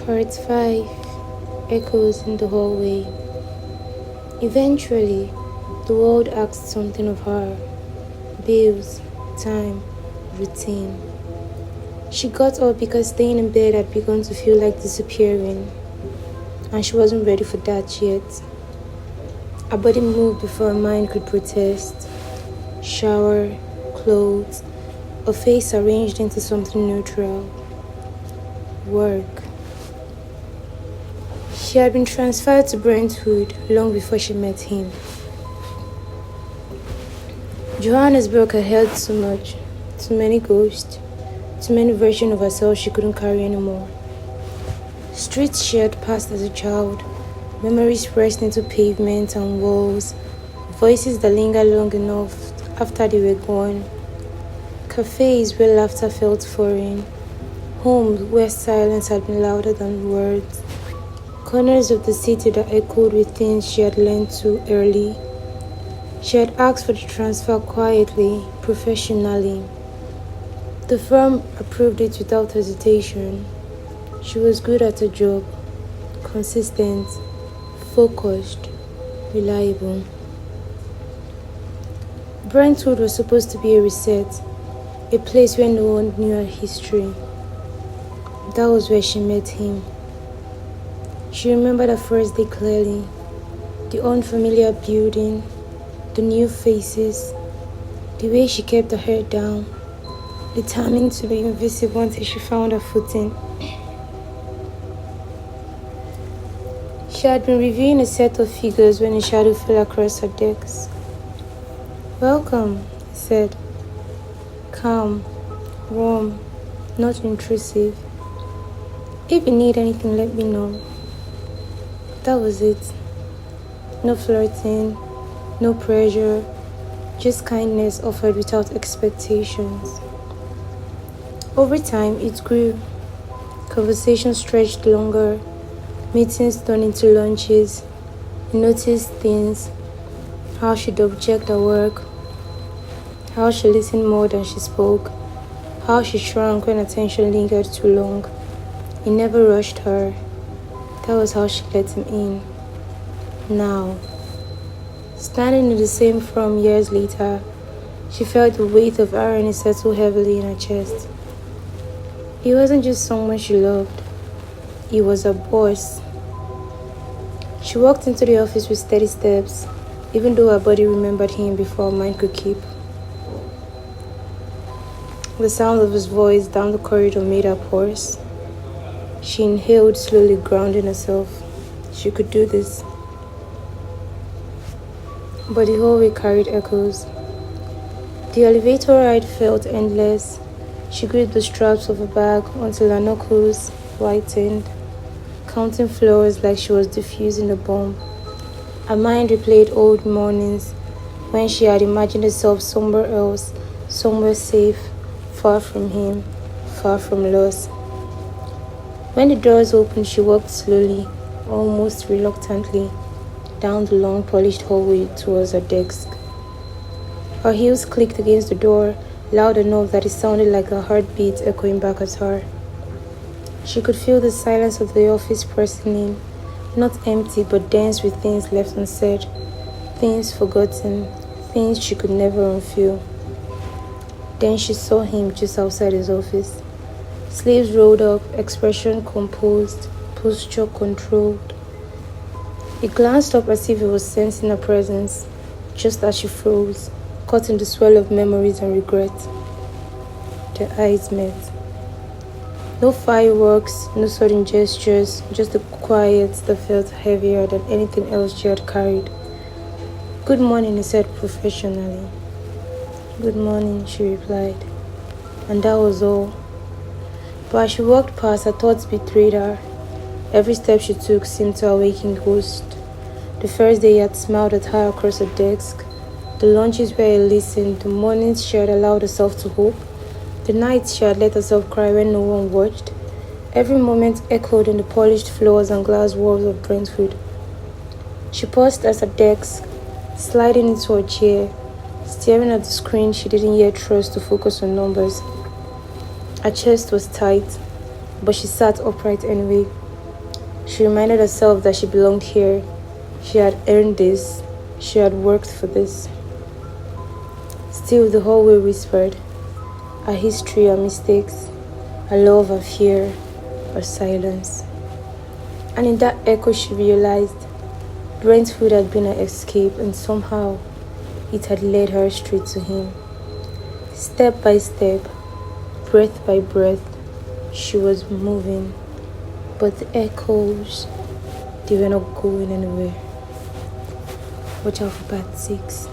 Part 5 echoes in the hallway. Eventually, the world asked something of her. Bills, time, routine. She got up because staying in bed had begun to feel like disappearing, and she wasn't ready for that yet. Her body moved before her mind could protest. Shower, clothes, a face arranged into something neutral. Work. She had been transferred to Brentwood long before she met him. Johannesburg had held too much, too many ghosts, too many versions of herself she couldn't carry anymore. Streets she had passed as a child, memories pressed into pavement and walls, voices that lingered long enough after they were gone. Cafes where laughter felt foreign, homes where silence had been louder than words. Corners of the city that echoed with things she had learned too early. She had asked for the transfer quietly, professionally. The firm approved it without hesitation. She was good at her job, consistent, focused, reliable. Brentwood was supposed to be a reset, a place where no one knew her history. That was where she met him. She remembered her first day clearly, the unfamiliar building, the new faces, the way she kept her head down, determined to be invisible until she found her footing. She had been reviewing a set of figures when a shadow fell across her desk. "Welcome," he said. Calm, warm, not intrusive. "If you need anything, let me know." That was it. No flirting, no pressure, just kindness offered without expectations. Over time, it grew. Conversations stretched longer, meetings turned into lunches. He noticed things, how she double-checked her work, how she listened more than she spoke, how she shrank when attention lingered too long. He never rushed her. That was how she let him in. Now, standing in the same firm years later, she felt the weight of irony settle heavily in her chest. He wasn't just someone she loved. He was her boss. She walked into the office with steady steps, even though her body remembered him before her mind could keep. The sound of his voice down the corridor made her pause. She inhaled slowly, grounding herself. She could do this. But the hallway carried echoes. The elevator ride felt endless. She gripped the straps of her bag until her knuckles whitened, counting floors like she was defusing a bomb. Her mind replayed old mornings when she had imagined herself somewhere else, somewhere safe, far from him, far from loss. When the doors opened, she walked slowly, almost reluctantly, down the long polished hallway towards her desk. Her heels clicked against the door, loud enough that it sounded like her heartbeat echoing back at her. She could feel the silence of the office pressing in, not empty but dense with things left unsaid, things forgotten, things she could never unfeel. Then she saw him just outside his office. Sleeves rolled up, expression composed, posture controlled. He glanced up as if he was sensing her presence, just as she froze, caught in the swirl of memories and regret. Their eyes met. No fireworks, no sudden gestures, just a quiet that felt heavier than anything else she had carried. "Good morning," he said professionally. "Good morning," she replied. And that was all. But as she walked past, her thoughts betrayed her. Every step she took seemed to awaken ghost. The first day he had smiled at her across her desk, the lunches where he listened, the mornings she had allowed herself to hope, the nights she had let herself cry when no one watched. Every moment echoed in the polished floors and glass walls of Brentwood. She paused at her desk, sliding into her chair, staring at the screen she didn't yet trust to focus on numbers. Her chest was tight, but she sat upright anyway, She reminded herself that she belonged here. She had earned this. She had worked for this. Still, the hallway whispered, our history, our mistakes, our love, our fear, our silence. And in that echo, she realized Brentwood had been her escape, and somehow it had led her straight to him. Step by step, breath by breath, she was moving, but the echoes, they were not going anywhere. Watch out for part 6.